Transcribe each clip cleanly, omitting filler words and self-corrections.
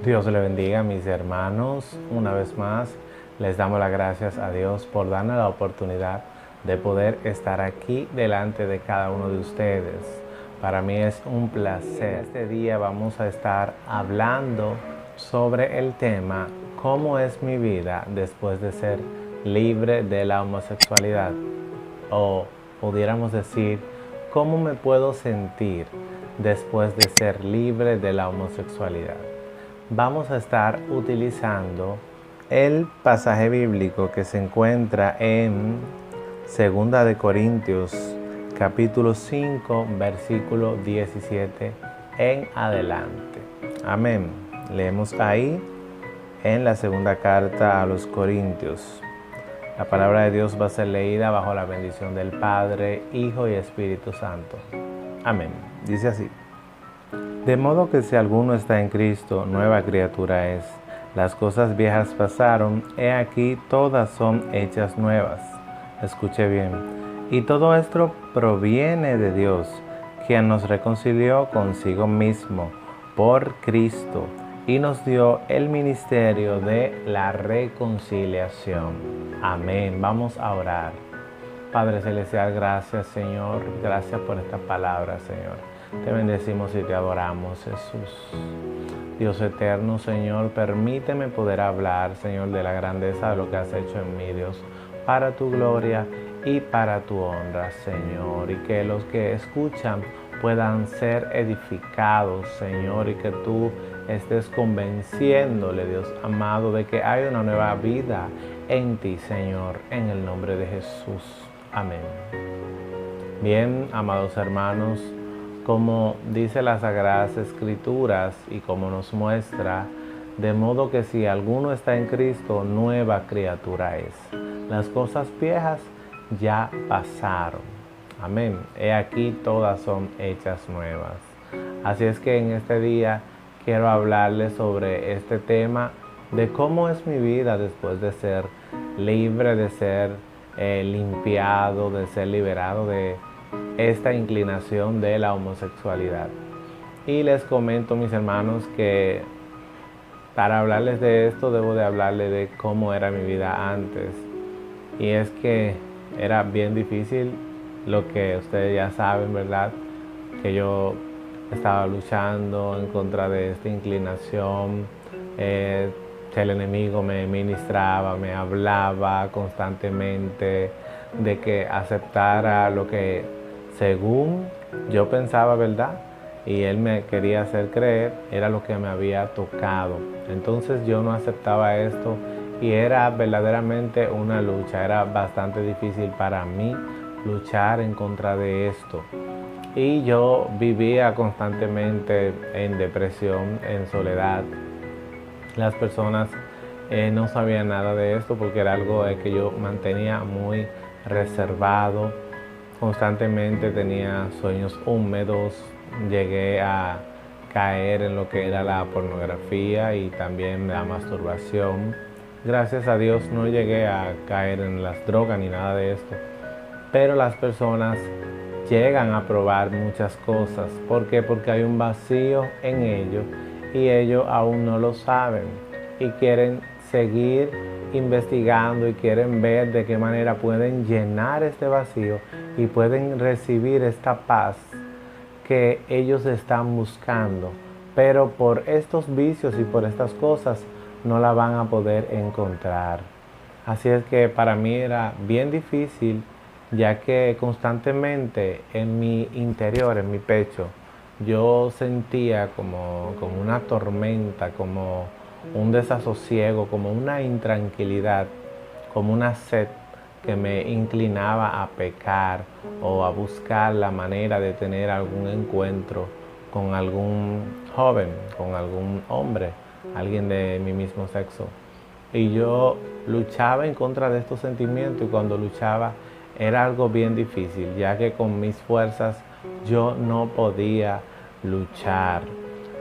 Dios le bendiga, mis hermanos. Una vez más, les damos las gracias a Dios por darnos la oportunidad de poder estar aquí delante de cada uno de ustedes. Para mí es un placer. Este día vamos a estar hablando sobre el tema ¿cómo es mi vida después de ser libre de la homosexualidad? O pudiéramos decir, ¿cómo me puedo sentir después de ser libre de la homosexualidad? Vamos a estar utilizando el pasaje bíblico que se encuentra en 2 Corintios capítulo 5 versículo 17 en adelante. Amén. Leemos ahí en la segunda carta a los Corintios. La palabra de Dios va a ser leída bajo la bendición del Padre, Hijo y Espíritu Santo. Amén. Dice así. De modo que si alguno está en Cristo, nueva criatura es. Las cosas viejas pasaron, he aquí todas son hechas nuevas. Escuche bien. Y todo esto proviene de Dios, quien nos reconcilió consigo mismo por Cristo y nos dio el ministerio de la reconciliación. Amén. Vamos a orar. Padre Celestial, gracias, Señor. Gracias por esta palabra, Señor. Te bendecimos y te adoramos, Jesús. Dios eterno, Señor, permíteme poder hablar, Señor, de la grandeza de lo que has hecho en mí, Dios, para tu gloria y para tu honra, Señor. Y que los que escuchan puedan ser edificados, Señor, y que tú estés convenciéndole, Dios amado, de que hay una nueva vida en ti, Señor, en el nombre de Jesús. Amén. Bien, amados hermanos, como dice las Sagradas Escrituras y como nos muestra, de modo que si alguno está en Cristo, nueva criatura es. Las cosas viejas ya pasaron. Amén. He aquí todas son hechas nuevas. Así es que en este día quiero hablarles sobre este tema de cómo es mi vida después de ser libre, de ser limpiado, de ser liberado de esta inclinación de la homosexualidad. Y les comento, mis hermanos, que para hablarles de esto debo de hablarles de cómo era mi vida antes. Y es que era bien difícil, lo que ustedes ya saben, ¿verdad? Que yo estaba luchando en contra de esta inclinación. El enemigo me ministraba, me hablaba constantemente de que aceptara lo que según yo pensaba, ¿verdad? Y él me quería hacer creer, era lo que me había tocado. Entonces yo no aceptaba esto y era verdaderamente una lucha. Era bastante difícil para mí luchar en contra de esto. Y yo vivía constantemente en depresión, en soledad. Las personas no sabían nada de esto porque era algo que yo mantenía muy reservado. Constantemente tenía sueños húmedos, llegué a caer en lo que era la pornografía y también la masturbación. Gracias a Dios no llegué a caer en las drogas ni nada de esto. Pero las personas llegan a probar muchas cosas. ¿Por qué? Porque hay un vacío en ellos y ellos aún no lo saben y quieren seguir investigando y quieren ver de qué manera pueden llenar este vacío y pueden recibir esta paz que ellos están buscando, pero por estos vicios y por estas cosas no la van a poder encontrar. Así es que para mí era bien difícil, ya que constantemente en mi interior, en mi pecho, yo sentía como una tormenta, como un desasosiego, como una intranquilidad, como una sed que me inclinaba a pecar o a buscar la manera de tener algún encuentro con algún joven, con algún hombre, alguien de mi mismo sexo. Y yo luchaba en contra de estos sentimientos y cuando luchaba era algo bien difícil, ya que con mis fuerzas yo no podía luchar.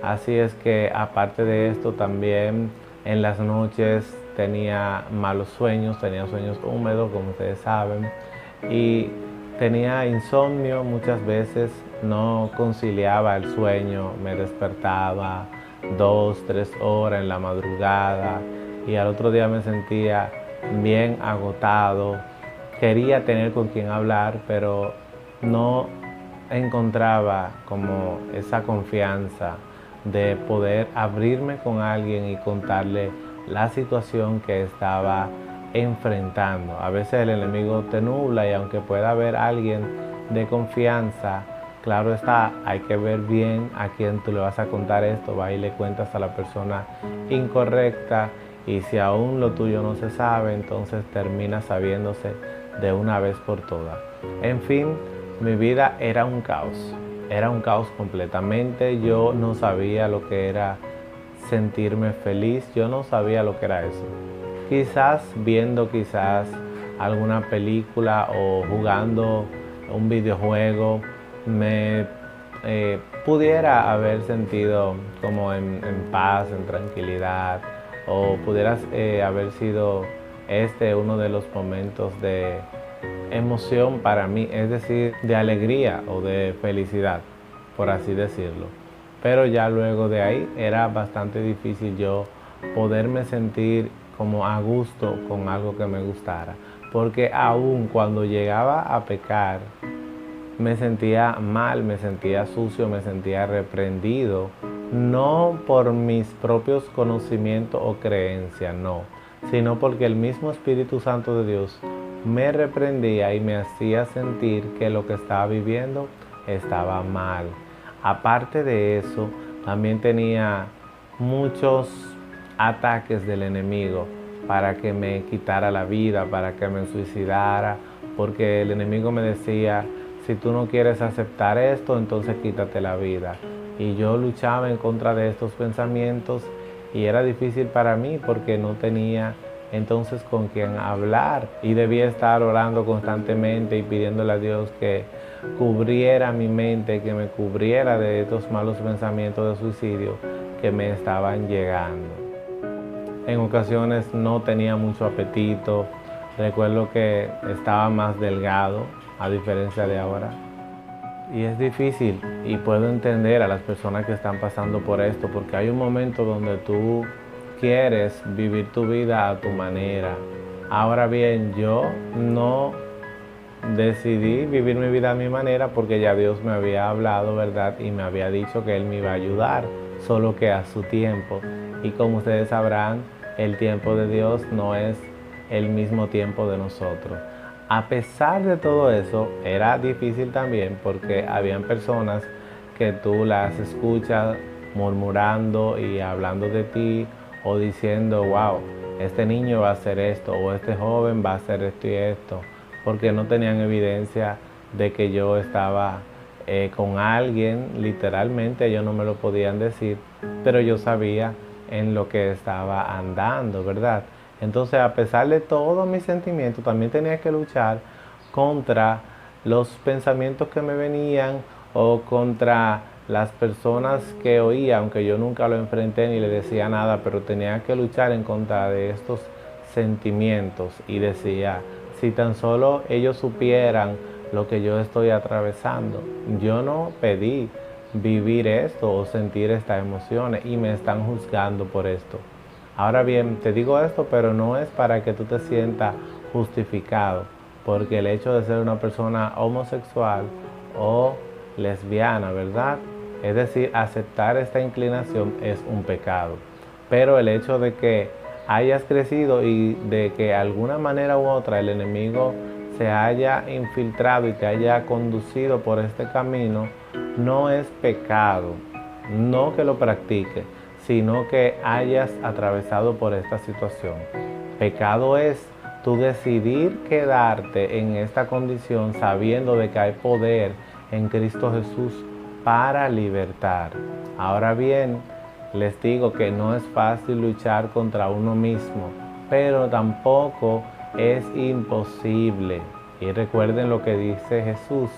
Así es que aparte de esto también en las noches tenía malos sueños, tenía sueños húmedos como ustedes saben y tenía insomnio muchas veces, no conciliaba el sueño, me despertaba 2, 3 horas en la madrugada y al otro día me sentía bien agotado. Quería tener con quien hablar, pero no encontraba como esa confianza de poder abrirme con alguien y contarle la situación que estaba enfrentando. A veces el enemigo te nubla y aunque pueda haber alguien de confianza, claro está, hay que ver bien a quién tú le vas a contar esto. Va y le cuentas a la persona incorrecta y si aún lo tuyo no se sabe, entonces termina sabiéndose de una vez por todas. En fin, mi vida era un caos completamente. Yo no sabía lo que era sentirme feliz, yo no sabía lo que era eso. Quizás viendo alguna película o jugando un videojuego me pudiera haber sentido como en paz, en tranquilidad, o pudiera haber sido uno de los momentos de emoción para mí, es decir, de alegría o de felicidad, por así decirlo. Pero ya luego de ahí era bastante difícil yo poderme sentir como a gusto con algo que me gustara, porque aún cuando llegaba a pecar, me sentía mal, me sentía sucio, me sentía reprendido, no por mis propios conocimientos o creencias, no, sino porque el mismo Espíritu Santo de Dios me reprendía y me hacía sentir que lo que estaba viviendo estaba mal. Aparte de eso, también tenía muchos ataques del enemigo para que me quitara la vida, para que me suicidara, porque el enemigo me decía, si tú no quieres aceptar esto, entonces quítate la vida. Y yo luchaba en contra de estos pensamientos y era difícil para mí porque no tenía entonces con quien hablar y debía estar orando constantemente y pidiéndole a Dios que cubriera mi mente, que me cubriera de estos malos pensamientos de suicidio que me estaban llegando. En ocasiones no tenía mucho apetito, recuerdo que estaba más delgado a diferencia de ahora. Y es difícil y puedo entender a las personas que están pasando por esto, porque hay un momento donde tú quieres vivir tu vida a tu manera. Ahora bien, yo no decidí vivir mi vida a mi manera porque ya Dios me había hablado, ¿verdad? Y me había dicho que Él me iba a ayudar, solo que a su tiempo. Y como ustedes sabrán, el tiempo de Dios no es el mismo tiempo de nosotros. A pesar de todo eso, era difícil también porque habían personas que tú las escuchas murmurando y hablando de ti o diciendo, wow, este niño va a hacer esto o este joven va a hacer esto y esto, porque no tenían evidencia de que yo estaba con alguien. Literalmente ellos no me lo podían decir, pero yo sabía en lo que estaba andando, ¿verdad? Entonces, a pesar de todos mis sentimientos, también tenía que luchar contra los pensamientos que me venían o contra las personas que oía, aunque yo nunca lo enfrenté ni le decía nada, pero tenía que luchar en contra de estos sentimientos y decía, si tan solo ellos supieran lo que yo estoy atravesando, yo no pedí vivir esto o sentir estas emociones y me están juzgando por esto. Ahora bien, te digo esto, pero no es para que tú te sientas justificado, porque el hecho de ser una persona homosexual o lesbiana, ¿verdad? Es decir, aceptar esta inclinación es un pecado. Pero el hecho de que hayas crecido y de que de alguna manera u otra el enemigo se haya infiltrado y te haya conducido por este camino, no es pecado, no que lo practiques, sino que hayas atravesado por esta situación. Pecado es tú decidir quedarte en esta condición sabiendo de que hay poder en Cristo Jesús para libertar. Ahora bien, les digo que no es fácil luchar contra uno mismo, pero tampoco es imposible. Y recuerden lo que dice Jesús,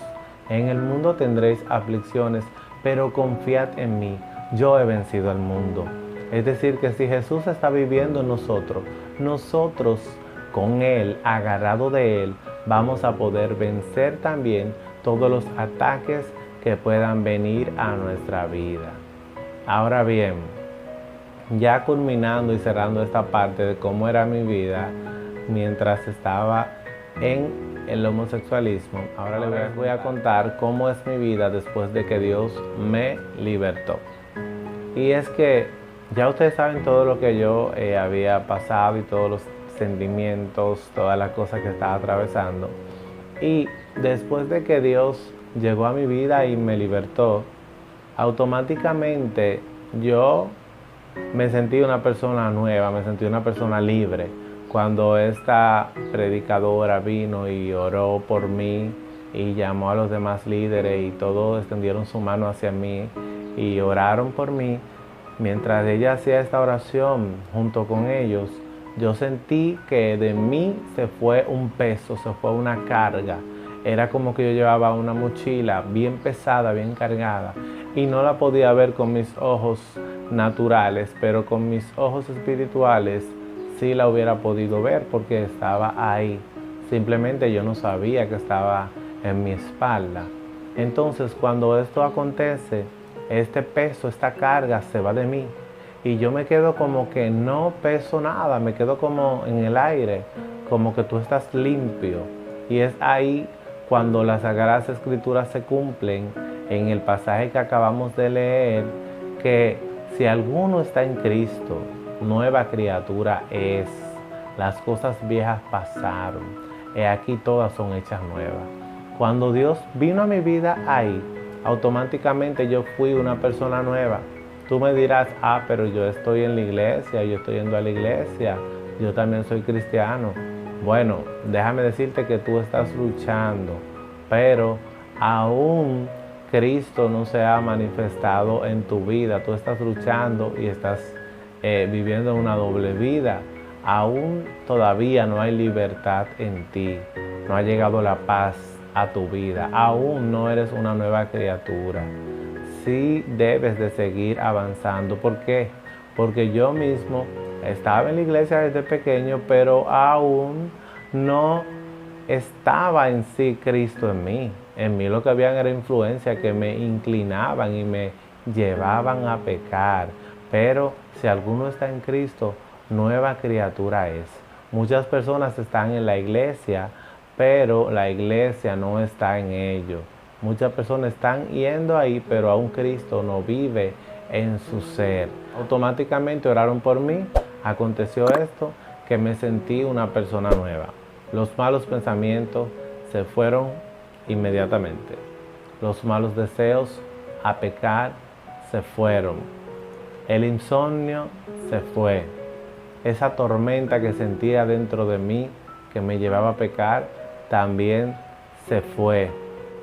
en el mundo tendréis aflicciones, pero confiad en mí, yo he vencido al mundo. Es decir, que si Jesús está viviendo en nosotros, nosotros con Él, agarrado de Él, vamos a poder vencer también todos los ataques que puedan venir a nuestra vida. Ahora bien, ya culminando y cerrando esta parte de cómo era mi vida mientras estaba en el homosexualismo, ahora les voy a contar cómo es mi vida después de que Dios me libertó. Y es que ya ustedes saben todo lo que yo había pasado y todos los sentimientos, todas las cosas que estaba atravesando. Y después de que Dios llegó a mi vida y me libertó, automáticamente yo me sentí una persona nueva, me sentí una persona libre. Cuando esta predicadora vino y oró por mí y llamó a los demás líderes y todos extendieron su mano hacia mí y oraron por mí, mientras ella hacía esta oración junto con ellos, yo sentí que de mí se fue un peso, se fue una carga. Era como que yo llevaba una mochila bien pesada, bien cargada, y no la podía ver con mis ojos naturales, pero con mis ojos espirituales sí la hubiera podido ver porque estaba ahí. Simplemente yo no sabía que estaba en mi espalda. Entonces, cuando esto acontece, este peso, esta carga se va de mí y yo me quedo como que no peso nada, me quedo como en el aire, como que tú estás limpio. Y es ahí cuando las Sagradas Escrituras se cumplen en el pasaje que acabamos de leer, que si alguno está en Cristo, nueva criatura es. Las cosas viejas pasaron, he aquí todas son hechas nuevas. Cuando Dios vino a mi vida ahí, automáticamente yo fui una persona nueva. Tú me dirás, pero yo estoy en la iglesia, yo estoy yendo a la iglesia, yo también soy cristiano. Bueno, déjame decirte que tú estás luchando, pero aún Cristo no se ha manifestado en tu vida. Tú estás luchando y estás viviendo una doble vida. Aún todavía no hay libertad en ti, no ha llegado la paz a tu vida, aún no eres una nueva criatura. Sí debes de seguir avanzando. ¿Por qué? Porque yo mismo estaba en la iglesia desde pequeño, pero aún no estaba en sí Cristo en mí. En mí lo que había era influencia que me inclinaban y me llevaban a pecar. Pero si alguno está en Cristo, nueva criatura es. Muchas personas están en la iglesia, pero la iglesia no está en ellos. Muchas personas están yendo ahí, pero aún Cristo no vive en su ser. Automáticamente oraron por mí, aconteció esto, que me sentí una persona nueva. Los malos pensamientos se fueron inmediatamente. Los malos deseos a pecar se fueron. El insomnio se fue. Esa tormenta que sentía dentro de mí, que me llevaba a pecar, también se fue.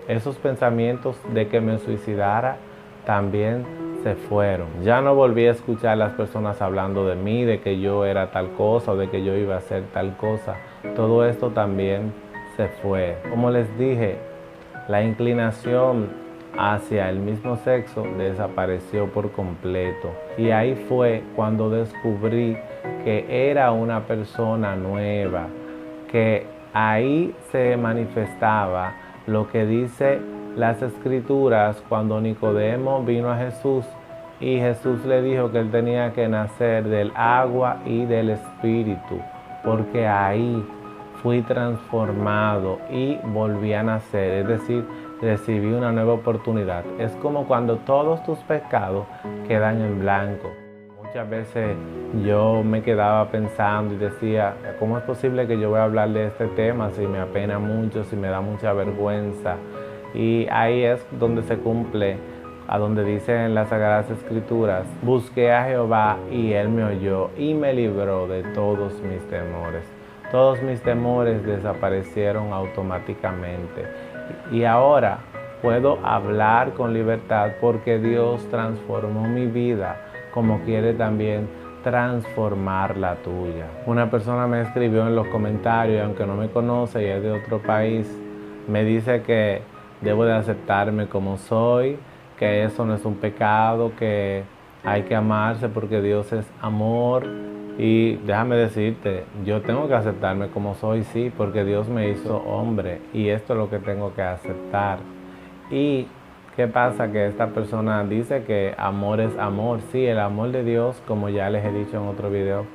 Esos pensamientos de que me suicidara también se fueron. Ya no volví a escuchar a las personas hablando de mí, de que yo era tal cosa o de que yo iba a hacer tal cosa. Todo esto también se fue. Como les dije, la inclinación hacia el mismo sexo desapareció por completo. Y ahí fue cuando descubrí que era una persona nueva, que ahí se manifestaba lo que dice las Escrituras cuando Nicodemo vino a Jesús y Jesús le dijo que él tenía que nacer del agua y del Espíritu, porque ahí fui transformado y volví a nacer, es decir, recibí una nueva oportunidad. Es como cuando todos tus pecados quedan en blanco. Muchas veces yo me quedaba pensando y decía, ¿cómo es posible que yo voy a hablar de este tema si me apena mucho, si me da mucha vergüenza? Y ahí es donde se cumple, a donde dicen en las Sagradas Escrituras, busqué a Jehová y Él me oyó y me libró de todos mis temores. Todos mis temores desaparecieron automáticamente. Y ahora puedo hablar con libertad porque Dios transformó mi vida, como quiere también transformar la tuya. Una persona me escribió en los comentarios, aunque no me conoce y es de otro país, me dice que debo de aceptarme como soy, que eso no es un pecado, que hay que amarse porque Dios es amor. Y déjame decirte, yo tengo que aceptarme como soy, sí, porque Dios me hizo hombre y esto es lo que tengo que aceptar. Y ¿Qué pasa? Que esta persona dice que amor es amor. Sí, el amor de Dios, como ya les he dicho en otro video,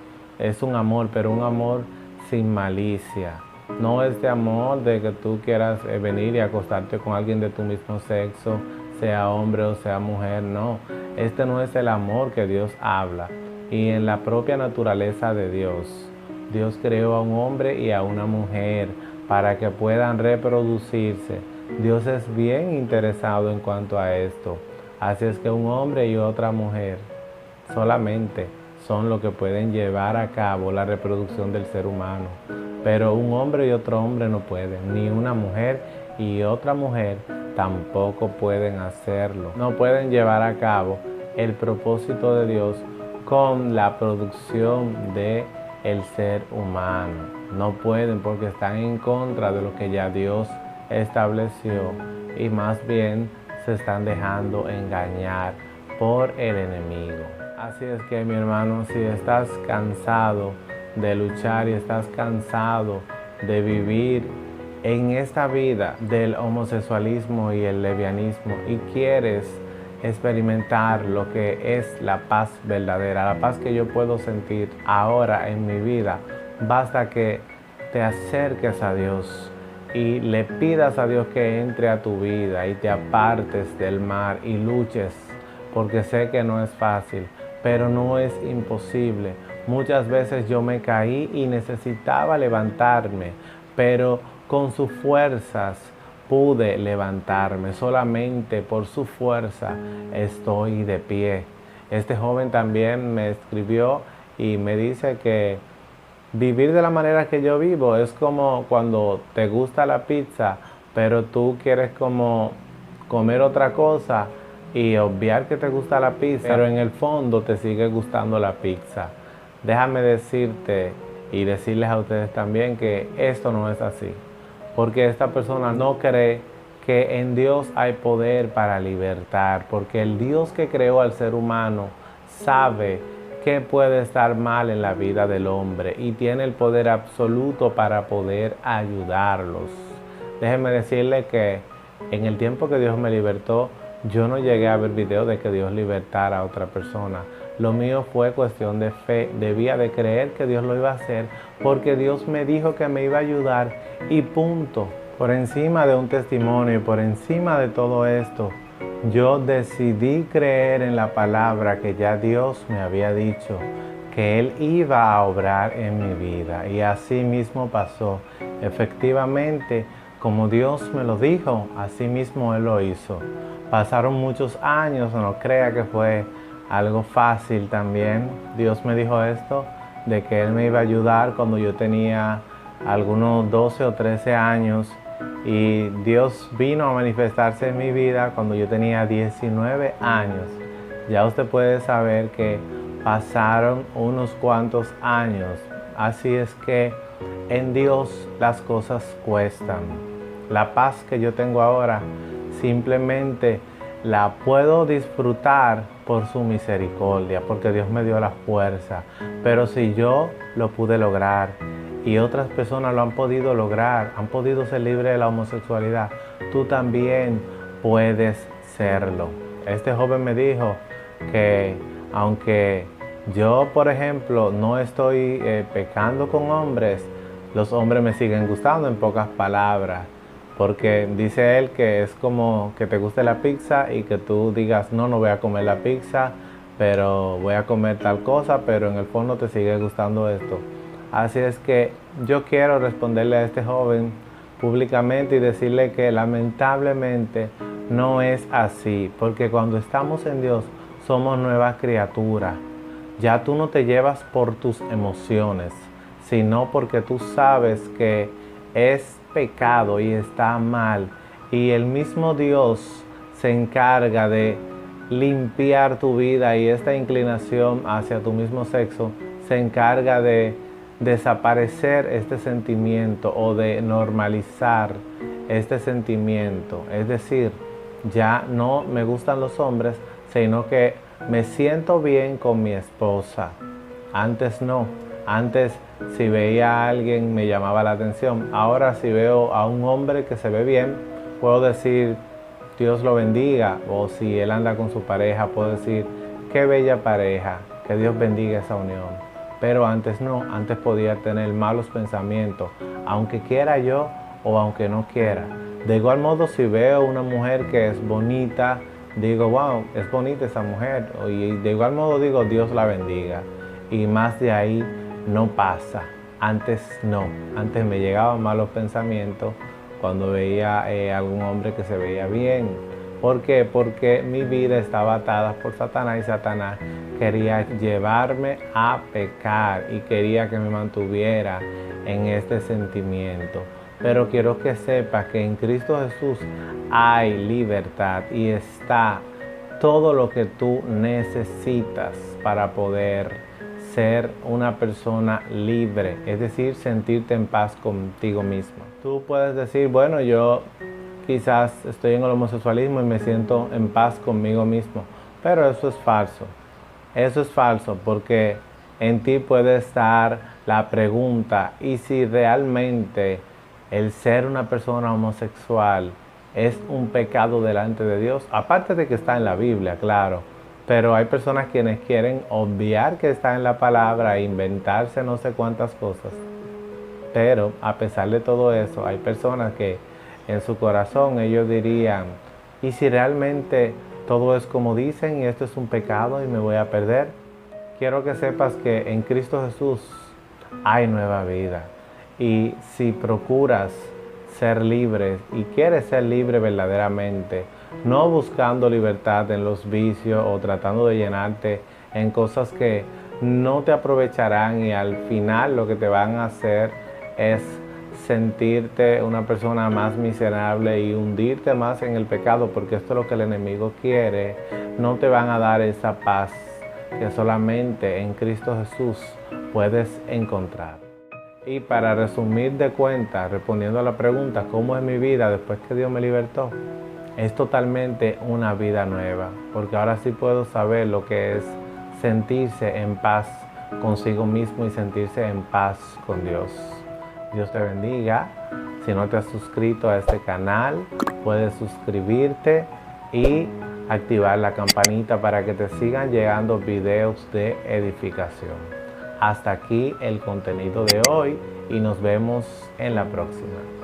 es un amor, pero un amor sin malicia. No este amor de que tú quieras venir y acostarte con alguien de tu mismo sexo, sea hombre o sea mujer, no. Este no es el amor que Dios habla. Y en la propia naturaleza de Dios, Dios creó a un hombre y a una mujer para que puedan reproducirse. Dios es bien interesado en cuanto a esto. Así es que un hombre y otra mujer solamente son los que pueden llevar a cabo la reproducción del ser humano. Pero un hombre y otro hombre no pueden, ni una mujer y otra mujer tampoco pueden hacerlo. No pueden llevar a cabo el propósito de Dios con la producción de el ser humano. No pueden porque están en contra de lo que ya Dios estableció y más bien se están dejando engañar por el enemigo. Así es que, mi hermano, si estás cansado de luchar y estás cansado de vivir en esta vida del homosexualismo y el lesbianismo y quieres experimentar lo que es la paz verdadera, la paz que yo puedo sentir ahora en mi vida, basta que te acerques a Dios y le pidas a Dios que entre a tu vida y te apartes del mal y luches, porque sé que no es fácil, pero no es imposible. Muchas veces yo me caí y necesitaba levantarme, pero con sus fuerzas pude levantarme. Solamente por su fuerza estoy de pie. Este joven también me escribió y me dice que vivir de la manera que yo vivo es como cuando te gusta la pizza, pero tú quieres como comer otra cosa y obviar que te gusta la pizza, pero en el fondo te sigue gustando la pizza. Déjame decirte y decirles a ustedes también que esto no es así, porque esta persona no cree que en Dios hay poder para libertar, porque el Dios que creó al ser humano sabe qué puede estar mal en la vida del hombre y tiene el poder absoluto para poder ayudarlos. Déjenme decirle que en el tiempo que Dios me libertó, yo no llegué a ver videos de que Dios libertara a otra persona. Lo mío fue cuestión de fe. Debía de creer que Dios lo iba a hacer porque Dios me dijo que me iba a ayudar y punto. Por encima de un testimonio y por encima de todo esto, yo decidí creer en la palabra que ya Dios me había dicho, que Él iba a obrar en mi vida. Y así mismo pasó. Efectivamente, como Dios me lo dijo, así mismo Él lo hizo. Pasaron muchos años, no crea que fue algo fácil también. Dios me dijo esto, de que Él me iba a ayudar cuando yo tenía algunos 12 o 13 años. Y Dios vino a manifestarse en mi vida cuando yo tenía 19 años. Ya usted puede saber que pasaron unos cuantos años. Así es que en Dios las cosas cuestan. La paz que yo tengo ahora simplemente la puedo disfrutar por su misericordia, porque Dios me dio la fuerza. Pero si yo lo pude lograr y otras personas lo han podido lograr, han podido ser libres de la homosexualidad, tú también puedes serlo. Este joven me dijo que aunque yo, por ejemplo, no estoy pecando con hombres, los hombres me siguen gustando, en pocas palabras. Porque dice él que es como que te guste la pizza y que tú digas, no, no voy a comer la pizza, pero voy a comer tal cosa, pero en el fondo te sigue gustando esto. Así es que yo quiero responderle a este joven públicamente y decirle que lamentablemente no es así, porque cuando estamos en Dios somos nuevas criaturas. Ya tú no te llevas por tus emociones, sino porque tú sabes que es pecado y está mal. Y el mismo Dios se encarga de limpiar tu vida y esta inclinación hacia tu mismo sexo se encarga de desaparecer este sentimiento o de normalizar este sentimiento. Es decir, ya no me gustan los hombres, sino que me siento bien con mi esposa. Antes no. Antes, si veía a alguien me llamaba la atención. Ahora, si veo a un hombre que se ve bien, puedo decir, Dios lo bendiga, o si él anda con su pareja, puedo decir, qué bella pareja, que Dios bendiga esa unión. Pero antes no, antes podía tener malos pensamientos, aunque quiera yo o aunque no quiera. De igual modo, si veo una mujer que es bonita, digo, wow, es bonita esa mujer. Y de igual modo digo, Dios la bendiga. Y más de ahí no pasa. Antes no, antes me llegaban malos pensamientos cuando veía algún hombre que se veía bien. ¿Por qué? Porque mi vida estaba atada por Satanás y Satanás quería llevarme a pecar y quería que me mantuviera en este sentimiento. Pero quiero que sepas que en Cristo Jesús hay libertad y está todo lo que tú necesitas para poder ser una persona libre, es decir, sentirte en paz contigo mismo. Tú puedes decir, bueno, yo quizás estoy en el homosexualismo y me siento en paz conmigo mismo, pero eso es falso. Eso es falso porque en ti puede estar la pregunta, ¿y si realmente el ser una persona homosexual es un pecado delante de Dios? Aparte de que está en la Biblia, claro. Pero hay personas quienes quieren obviar que está en la palabra e inventarse no sé cuántas cosas. Pero a pesar de todo eso, hay personas que en su corazón ellos dirían, ¿y si realmente todo es como dicen y esto es un pecado y me voy a perder? Quiero que sepas que en Cristo Jesús hay nueva vida. Y si procuras ser libre y quieres ser libre verdaderamente, no buscando libertad en los vicios o tratando de llenarte en cosas que no te aprovecharán y al final lo que te van a hacer es sentirte una persona más miserable y hundirte más en el pecado, porque esto es lo que el enemigo quiere. No te van a dar esa paz que solamente en Cristo Jesús puedes encontrar. Y para resumir de cuentas, respondiendo a la pregunta, ¿cómo es mi vida después que Dios me libertó? Es totalmente una vida nueva, porque ahora sí puedo saber lo que es sentirse en paz consigo mismo y sentirse en paz con Dios. Dios te bendiga. Si no te has suscrito a este canal, puedes suscribirte y activar la campanita para que te sigan llegando videos de edificación. Hasta aquí el contenido de hoy y nos vemos en la próxima.